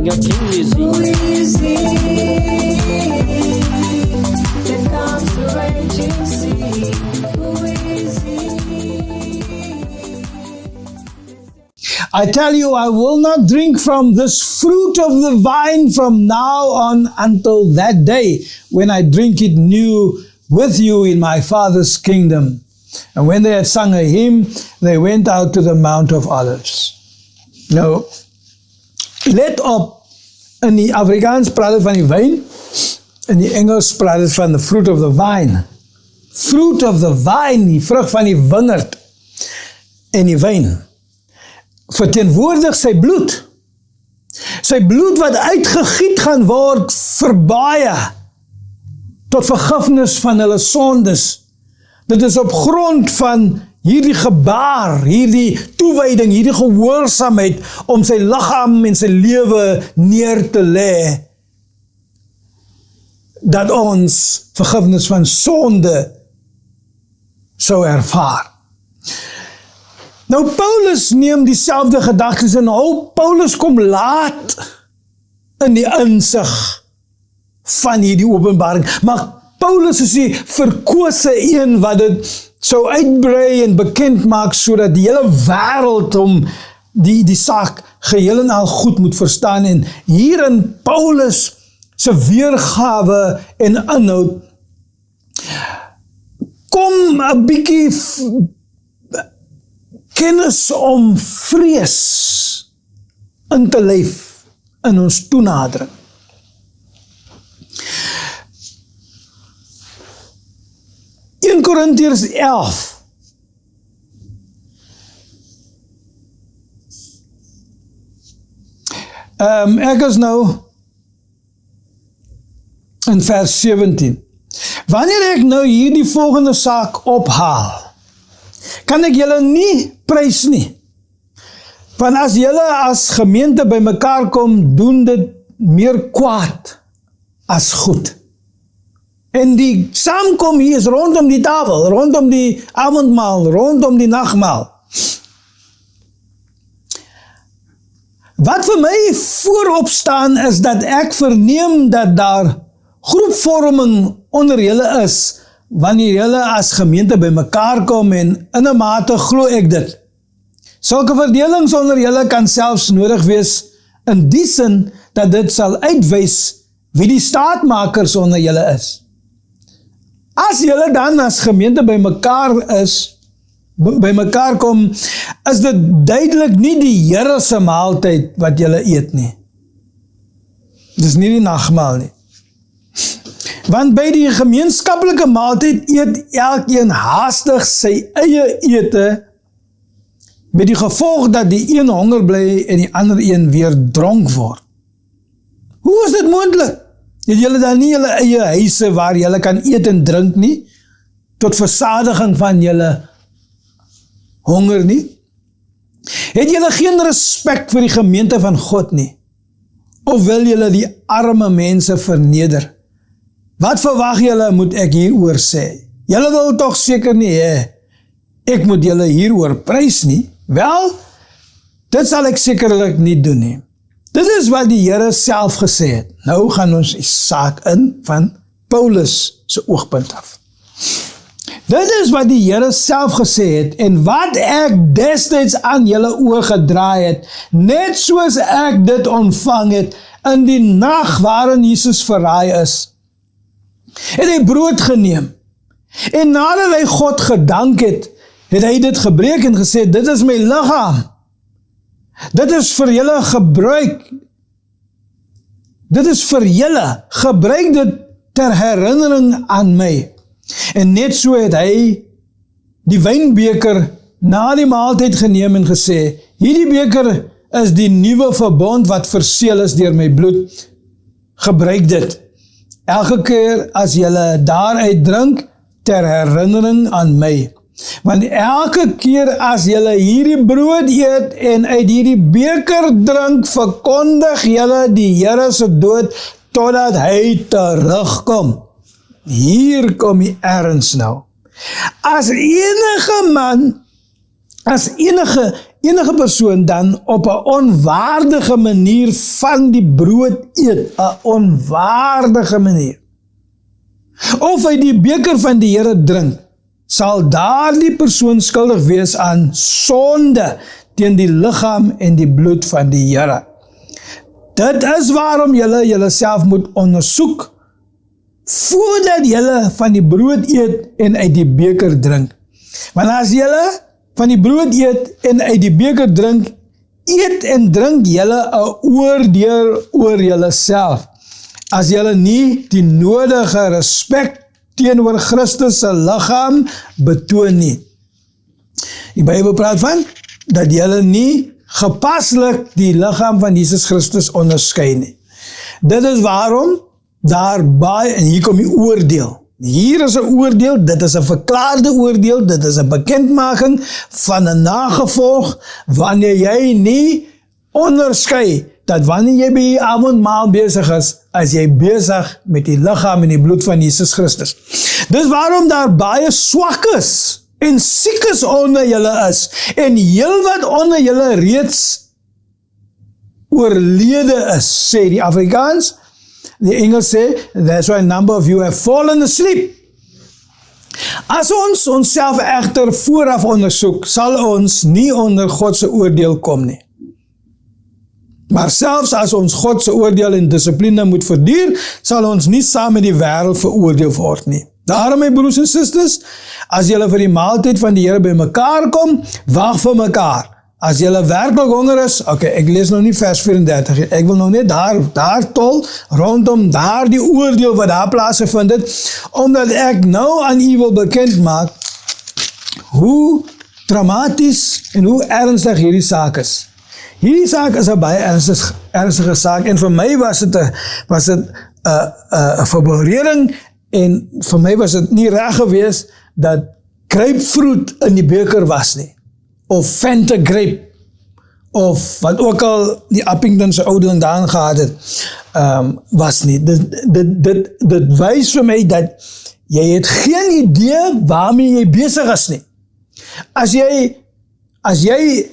your King is he. Who is he? There comes the raging sea. Who is he? I tell you, I will not drink from this fruit of the vine from now on until that day when I drink it new with you in my Father's kingdom. And when they had sung a hymn, they went out to the Mount of Olives. Nou, let op, in die Afrikaans praat het van die wyn, in die Engels praat het van the fruit of the vine. Fruit of the vine, die vrug van die wingerd en die wyn, verteenwoordig sy bloed. Sy bloed wat uitgegiet gaan word vir baie, tot vergifnis van hulle sondes. Dit is op grond van hierdie gebaar, hierdie toewyding, hierdie gehoorsaamheid om sy liggaam en sy lewe neer te lê, dat ons vergifnis van sonde sou ervaar. Nou Paulus neem dieselfde gedagtes en Paulus kom laat in die insig van hierdie openbaring, maar Paulus is die verkose een wat dit sou uitbrei en bekend maak, sodat die hele wêreld om die saak geheel en al goed moet verstaan. En hier in Paulus se weergawe en inhoud kom 'n bietjie kennis om vrees in te leef in ons toenadering. In Korintiërs 11 ek is nou in vers 17. Wanneer ek nou hier die volgende saak ophaal, kan ek julle nie prys nie. Want as julle as gemeente by mekaar kom, doen dit meer kwaad as goed. En die saamkom hier is rondom die tafel, rondom die avondmaal, rondom die nagmaal. Wat vir my voorop staan is dat ek verneem dat daar groepvorming onder julle is, wanneer julle as gemeente by mekaar kom en in 'n mate glo ek dit. Sulke verdelings onder julle kan selfs nodig wees in die sin dat dit sal uitwys wie die staatmakers onder julle is. As julle dan as gemeente by mekaar kom, is dit duidelik nie die Here se maaltyd wat julle eet nie. Dis nie die nagmaal nie. Want by die gemeenskaplike maaltyd eet elkeen haastig sy eie ete, met die gevolg dat die een honger bly en die ander een weer dronk word. Hoe is dit moontlik? Het julle dan nie julle eie huise waar julle kan eet en drink nie, tot versadiging van julle honger nie? Het julle geen respek vir die gemeente van God nie? Of wil julle die arme mense verneder? Wat verwag julle moet ek hieroor sê? Julle wil tog seker nie hê ek moet julle hieroor prys nie? Wel, dit sal ek sekerlik nie doen nie. Dit is wat die Here self gesê het. Nou gaan ons die saak in van Paulus se oogpunt af. Dit is wat die Here self gesê het en wat ek destyds aan julle oorgedraai het, net soos ek dit ontvang het in die nag waarin Jesus verraai is. Het hy brood geneem en nadat hy God gedank het, het hy dit gebreek en gesê, dit is my liggaam. Dit is vir julle gebruik. Dit is vir julle. Gebruik dit ter herinnering aan my. En net so het hy die wynbeker na die maaltyd geneem en gesê, hierdie beker is die nuwe verbond wat verseël is deur my bloed. Gebruik dit. Elke keer as julle daaruit drink, ter herinnering aan my. Want elke keer as julle hierdie brood eet en uit hierdie beker drink, verkondig julle die Here se dood totdat hy terugkom. Hier kom die erns nou. As enige man, as enige enige persoon dan op 'n onwaardige manier van die brood eet, 'n onwaardige manier, of hy die beker van die Here drink, sal daardie persoon skuldig wees aan sonde teen die liggaam en die bloed van die Here. Dit is waarom julle julleself moet ondersoek voordat julle van die brood eet en uit die beker drink. Want as julle van die brood eet en uit die beker drink, eet en drink julle 'n oordeel oor julleself, as julle nie die nodige respek teenoor Christus se liggaam betoon nie. Die Bybel praat van dat julle nie gepaslik die liggaam van Jesus Christus onderskei nie. Dit is waarom daar baie, en hier kom die oordeel. Hier is 'n oordeel, dit is 'n verklaarde oordeel, dit is 'n bekendmaking van 'n nagevolg, wanneer jy nie onderskei, dat wanneer jy by die avondmaal besig is jy besig met die liggaam en die bloed van Jesus Christus. Dis waarom daar baie swak is, en siek is onder julle is, en heel wat onder julle reeds oorlede is, sê die Afrikaans. Die Engels sê, that's why a number of you have fallen asleep. As ons onsself egter vooraf ondersoek, sal ons nie onder God se oordeel kom nie. Maar selfs as ons God se oordeel en dissipline moet verduur, sal ons nie saam met die wêreld veroordeel word nie. Daarom, my broers en susters, as julle vir die maaltyd van die Here by mekaar kom, wag vir mekaar. As julle werklik honger is, ek lees nou nie vers 34, ek wil nou net daar tol, rondom daar die oordeel wat daar plaasgevind het, omdat ek nou aan u wil bekend maak, hoe dramaties en hoe ernstig hierdie saak is. Hierdie saak is 'n baie ernstige saak, en vir my was dit 'n verborering, en vir my was dit nie reg gewees dat grapefruit in die beker was nie, of Fanta grape, of wat ook al die Appingtonse oudeling daarin gehad het, was nie. Dit wys vir my dat jy het geen idee waarmee jy besig is nie. As jy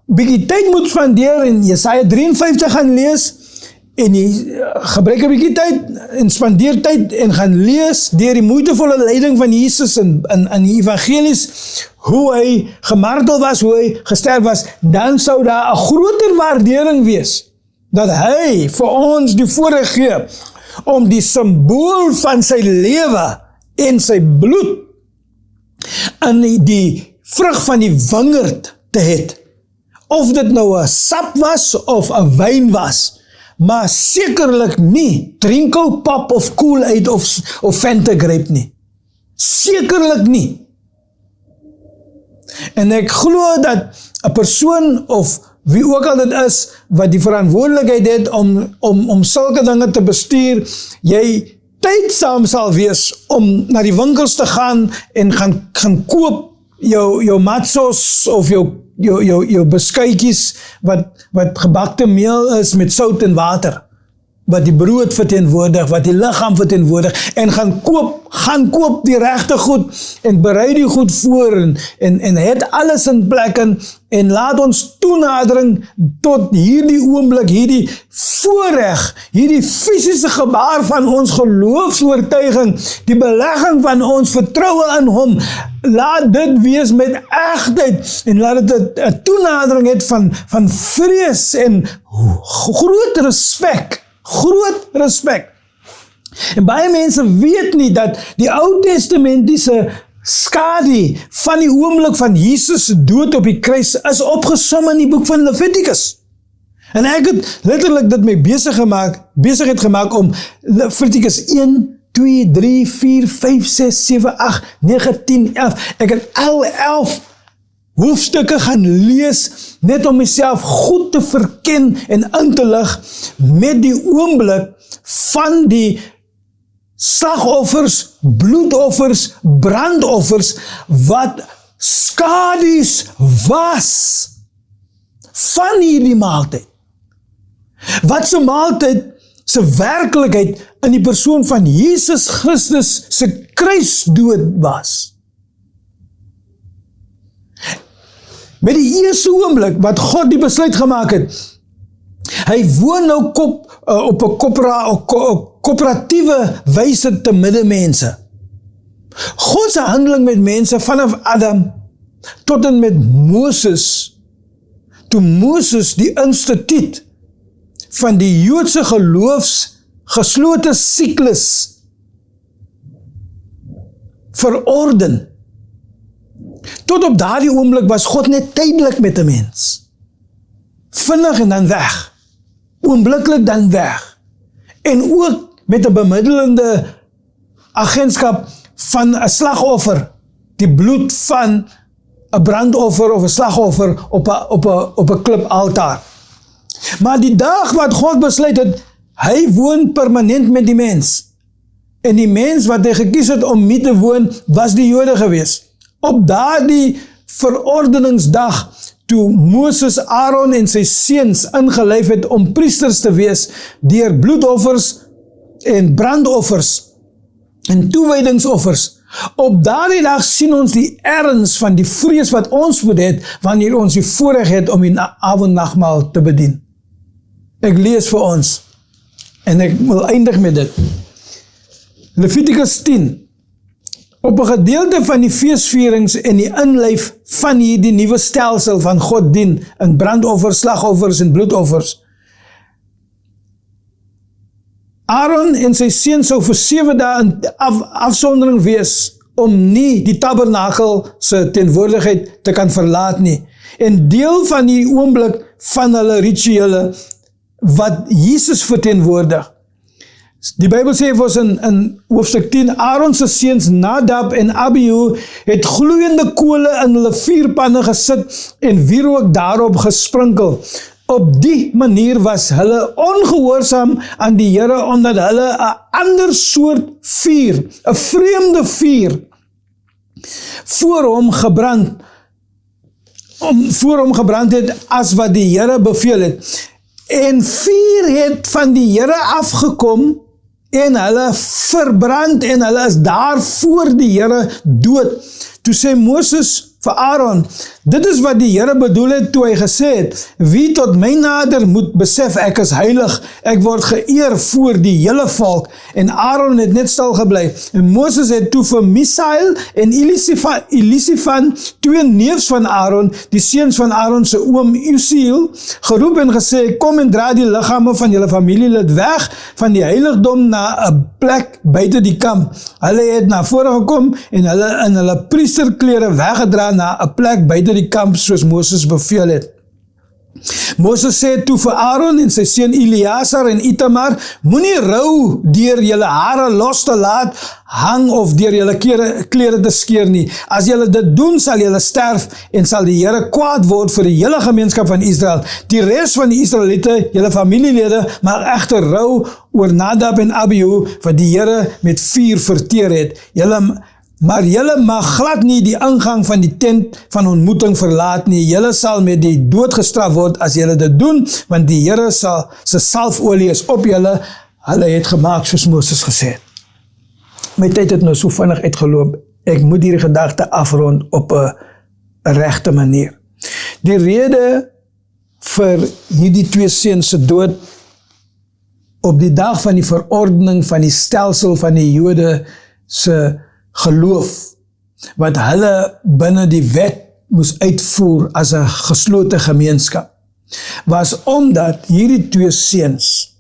bietjie tyd moet spandeer en Jesaja 53 gaan lees, en jy gebruik 'n bietjie tyd en spandeer tyd en gaan lees deur die moeitevolle lyding van Jesus in die evangelies, hoe hy gemartel was, hoe hy gesterf was, dan sou daar 'n groter waardering wees, dat hy vir ons die voorreg gee om die simbool van sy lewe en sy bloed in die vrug van die wingerd te het. Of dit nou 'n sap was of 'n wyn was, maar sekerlik nie Trinko Pop of Kool-Aid of Fanta Grape nie. Sekerlik nie. En ek glo dat 'n persoon of wie ook al dit is, wat die verantwoordelikheid het om sulke dinge te bestuur, jy tydsaam sal wees om na die winkels te gaan en gaan koop jou matsos of jou beskuitjies wat gebakte meel is met sout en water, wat die brood verteenwoordig, wat die liggaam verteenwoordig, en gaan koop die regte goed, en berei die goed voor, en het alles in plek, en laat ons toenadering tot hierdie oomblik, hierdie voorreg, hierdie fisiese gebaar van ons geloofsoortuiging, die belegging van ons vertroue in hom, laat dit wees met egtheid, en laat dit 'n toenadering het van vrees en groot respek. En baie mense weet nie dat die Ou Testamentiese skadu van die oomblik van Jesus se dood op die kruis is opgesom in die boek van Levitikus. En ek het letterlik dit my besigheid gemaak om Levitikus 1, 2, 3, 4, 5, 6, 7, 8, 9, 10, 11. Ek het al 11 hoofstukke gaan lees, net om myself goed te verken en in te lig met die oomblik van die slagoffers, bloedoffers, brandoffers, wat skadu's was van hierdie maaltyd. Wat se maaltyd se werklikheid in die persoon van Jesus Christus se kruisdood was. Met die eerste oomblik wat God die besluit gemaak het, hy woon nou op 'n koöperatiewe wyse te midde mense. God se handeling met mense vanaf Adam tot en met Moses, toe Moses die instituut van die Joodse geloofsgeslote siklus verorden. Tot op daardie oomblik was God net tydelik met 'n mens. Vinnig en dan weg. Oombliklik dan weg. En ook met 'n bemiddelende agentskap van 'n slagoffer, die bloed van 'n brandoffer of 'n slagoffer op 'n klipaltaar. Maar die dag wat God besluit het, hy woon permanent met die mens. En die mens wat hy gekies het om mee te woon, was die Jode gewees. Op daardie verordeningsdag, toe Moses, Aaron en sy seuns ingelyf het om priesters te wees, deur bloedoffers en brandoffers en toewydingsoffers. Op daardie dag sien ons die erns van die vrees wat ons moet hê wanneer ons die voorreg het om die avondnagmaal te bedien. Ek lees vir ons en ek wil eindig met dit. Levitikus 10. Op 'n gedeelte van die feesvierings en die inlyf van hierdie nuwe stelsel van God dien in brandoffers, slagoffers en bloedoffers. Aaron en sy seun sou vir 7 dae in afsondering wees om nie die tabernakel se teenwoordigheid te kan verlaat nie. En deel van die oomblik van hulle rituele wat Jesus verteenwoordig. Die Bybel sê vir ons in hoofstuk 10, Aaron se seuns Nadab en Abihu het gloeiende kole in hulle vuurpanne gesit en wierook daarop gesprinkel. Op die manier was hulle ongehoorsaam aan die Here omdat hulle 'n ander soort vuur, 'n vreemde vuur voor hom gebrand het as wat die Here beveel het. En vuur het van die Here afgekom en hulle verbrand en hulle is daar voor die Here dood. Toe sê Moses vir Aaron, dit is wat die Here bedoel het toe hy gesê het, wie tot my nader moet besef, ek is heilig, ek word geëer voor die hele volk. En Aaron het net stil gebly. En Moses het toe vir Misael en Elisifan, 2 neefs van Aaron, die seuns van Aaron se oom Uziel, geroep en gesê, kom en dra die liggame van julle familielid weg van die heiligdom na 'n plek buite die kamp. Hulle het na vore gekom en hulle in hulle priesterklere weggedra na 'n plek buite die kamp soos Moses beveel het. Moses sê toe vir Aaron en sy seun Eleazar en Itamar, moenie rou deur julle hare los te laat hang of deur julle klere te skeer nie. As julle dit doen, sal julle sterf en sal die Here kwaad word vir die hele gemeenskap van Israel. Die res van die Israeliete, julle familielede, mag egter rou oor Nadab en Abihu wat die Here met vuur verteer het. Maar julle mag glad nie die ingang van die tent van ontmoeting verlaat nie. Julle sal met die dood gestraf word as julle dit doen, want die Here se salfolie is op julle. Hulle het gemaak soos Moses gesê het. My tyd het nou so vinnig uitgeloop. Ek moet hierdie gedagte afrond op 'n regte manier. Die rede vir hierdie 2 seuns se dood op die dag van die verordening van die stelsel van die Jode se geloof, wat hulle binne die wet moes uitvoer as 'n geslote gemeenskap, was omdat hierdie 2 seuns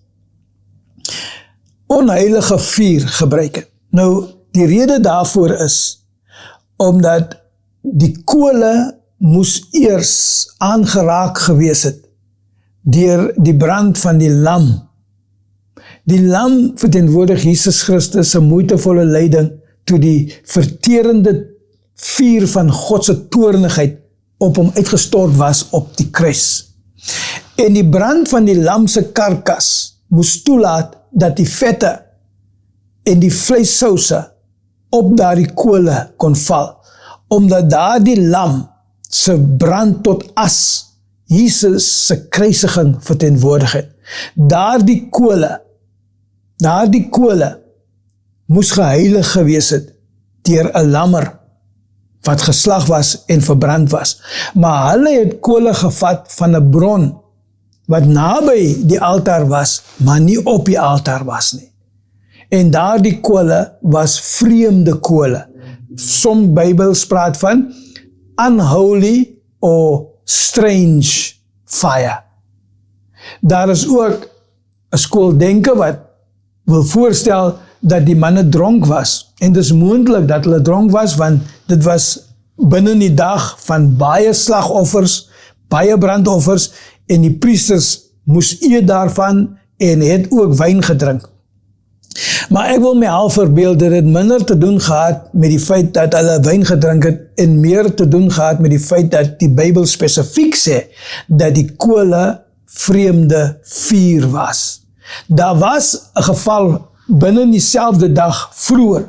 onheilige vuur gebruik het. Nou, die rede daarvoor is, omdat die kole moes eers aangeraak gewees het deur die brand van die lam. Die lam verteenwoordig Jesus Christus se moeitevolle lyding toe die verterende vuur van God se toornigheid op hom uitgestort was op die kruis. En die brand van die lam se karkas moes toelaat dat die vette en die vleissouse op daardie kole kon val, omdat daardie lam se brand tot as Jesus se kruisiging verteenwoordig het. Daardie kole moes geheilig gewees het deur 'n lammer wat geslag was en verbrand was. Maar hulle het kole gevat van 'n bron, wat naby die altaar was, maar nie op die altaar was nie. En daardie kole was vreemde kole. Some Bybels praat van unholy or strange fire. Daar is ook 'n skool denke wat wil voorstel dat die manne dronk was. En dit is moontlik dat hulle dronk was, want dit was binne die dag van baie slagoffers, baie brandoffers, en die priesters moes eet daarvan en het ook wyn gedrink. Maar ek wil my half verbeel dat dit minder te doen gehad met die feit dat hulle wyn gedrink het en meer te doen gehad met die feit dat die Bybel spesifiek sê dat die kole vreemde vuur was. Daar was 'n geval binne dieselfde dag vroeër,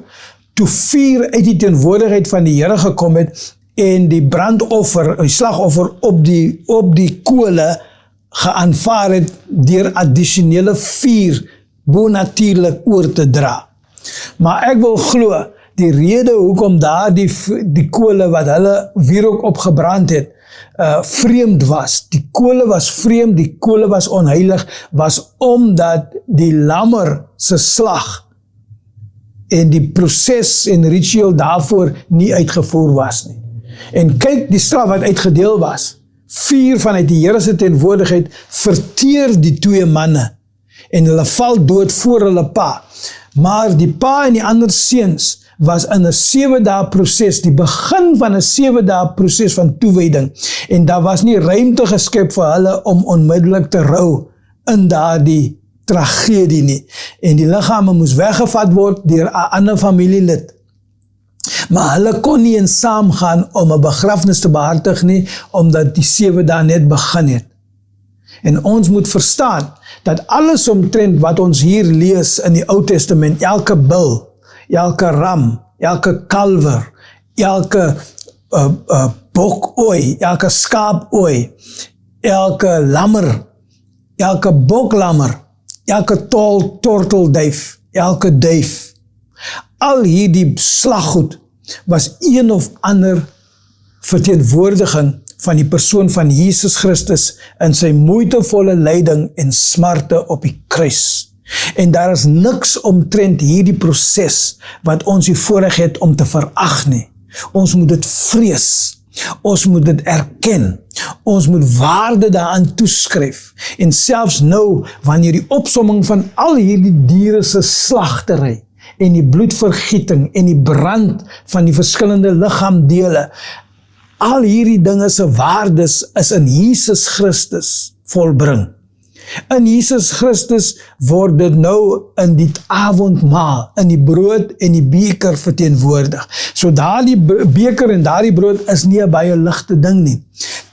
toe vuur uit die teenwoordigheid van die Here gekom het en die brandoffer, die slagoffer op die kole geaanvaar het deur addisionele vuur bonatuurlik oor te dra. Maar ek wil glo, die rede hoekom daar die kole wat hulle wierook opgebrand het, vreemd was. Die kole was vreemd, die kole was onheilig, was omdat die lammer se slag en die proses en ritueel daarvoor nie uitgevoer was nie. En kyk die straf wat uitgedeel was. Vuur vanuit die Here se teenwoordigheid verteer die twee manne en hulle val dood voor hulle pa. Maar die pa en die ander seuns was in 'n 7 dae proses, die begin van 'n 7 dae proses van toewyding. En daar was nie ruimte geskep vir hulle om onmiddellik te rou in daardie tragedie nie. En die liggame moes weggevat word deur 'n ander familielid. Maar hulle kon nie eens saamgaan om 'n begrafnis te behartig nie, omdat die 7 dae net begin het. En ons moet verstaan dat alles omtrent wat ons hier lees in die Ou Testament, elke bil, elke ram, elke kalwer, elke bokooi, elke skaapooi, elke lammer, elke boklammer, elke tortelduif, elke duif, al hierdie slaggoed was een of ander verteenwoordiging van die persoon van Jesus Christus in sy moeitevolle lyding en smarte op die kruis. En daar is niks omtrent hierdie proses wat ons die voorreg het om te verag nie. Ons moet dit vrees. Ons moet dit erken. Ons moet waarde daaraan toeskryf. En selfs nou, wanneer die opsomming van al hierdie diere se slagtery en die bloedvergieting en die brand van die verskillende liggaamdele, al hierdie dinge se waardes is in Jesus Christus volbring. In Jesus Christus word dit nou in die avondmaal, in die brood en die beker verteenwoordig. So daardie beker en daardie brood is nie 'n baie ligte ding nie.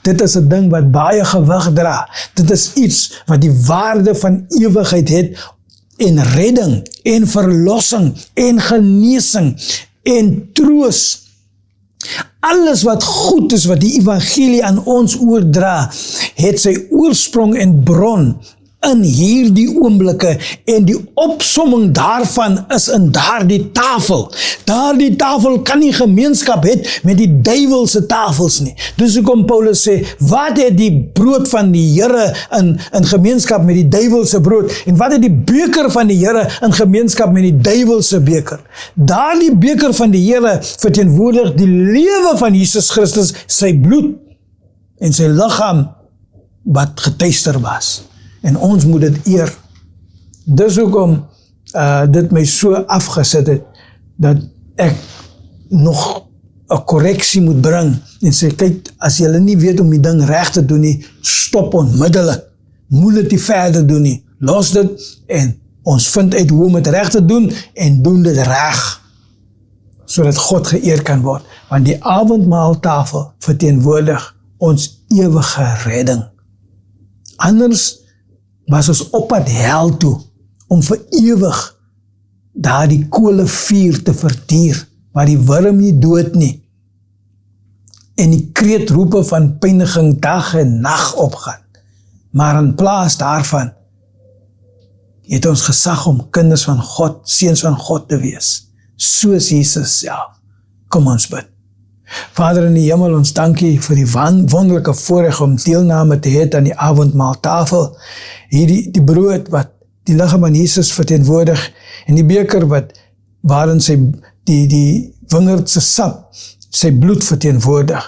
Dit is 'n ding wat baie gewig dra. Dit is iets wat die waarde van ewigheid het en redding en verlossing en genesing en troos. Alles wat goed is, wat die evangelie aan ons oordra, het sy oorsprong en bron in hierdie oomblikke en die opsomming daarvan is in daardie tafel. Daardie tafel kan nie gemeenskap het met die duiwelse tafels nie. Dus hoekom Paulus sê, wat het die brood van die Here in gemeenskap met die duiwelse brood en wat het die beker van die Here in gemeenskap met die duiwelse beker? Daardie beker van die Here verteenwoordig die lewe van Jesus Christus, sy bloed en sy liggaam wat getuister was. En ons moet dit eer. Dis hoekom dit my so afgesit het, dat ek nog 'n korreksie moet bring, en sê, kyk, as julle nie weet om die ding reg te doen nie, stop onmiddellik. Moet dit nie verder doen nie. Los dit, en ons vind uit hoe om het reg te doen, en doen dit reg, sodat God geëer kan word. Want die avondmaaltafel verteenwoordig ons ewige redding. Anders was ons op pad hel toe, om vir ewig daar die kolevuur te verduur, waar die wurm nie dood nie, en die kreetroepe van pyniging dag en nag opgaan. Maar in plaas daarvan, het ons gesag om kinders van God, seuns van God te wees, soos Jesus self. Kom ons bid. Vader in die hemel, ons dankie vir die wonderlike voorreg om deelname te hê aan die avondmaaltafel. Hierdie die brood wat die liggaam van Jesus verteenwoordig en die beker waarin sy die wingerd se sap sy bloed verteenwoordig.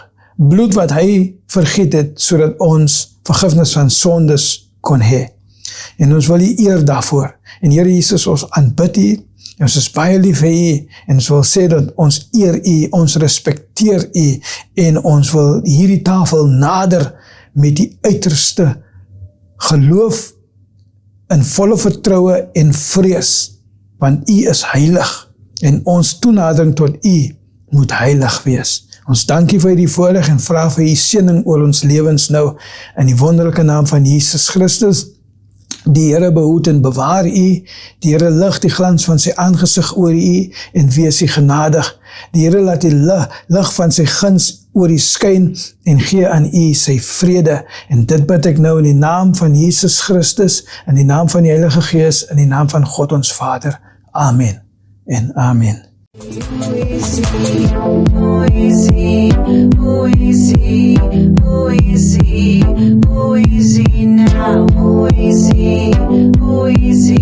Bloed wat hy vergiet het sodat ons vergifnis van sondes kon hê. En ons wil U eer daarvoor. En Here Jesus, ons aanbid U. Ons is baie lief vir U en ons wil sê dat ons eer U, ons respekteer U en ons wil hierdie tafel nader met die uiterste geloof in volle vertroue en vrees, want U is heilig en ons toenadering tot U moet heilig wees. Ons dankie vir die voorreg en vra vir U seëning oor ons lewens nou in die wonderlike naam van Jesus Christus. Die Here behoed en bewaar U, die Here lig die glans van sy aangesig oor U en wees U genadig. Die Here laat die lig van sy guns oor U skyn en gee aan U sy vrede. En dit bid ek nou in die naam van Jesus Christus, in die naam van die Heilige Gees, in die naam van God ons Vader. Amen en amen. Who is He? Who is He? Who is He? Who is He? Who is He now? Who is He? Who is He?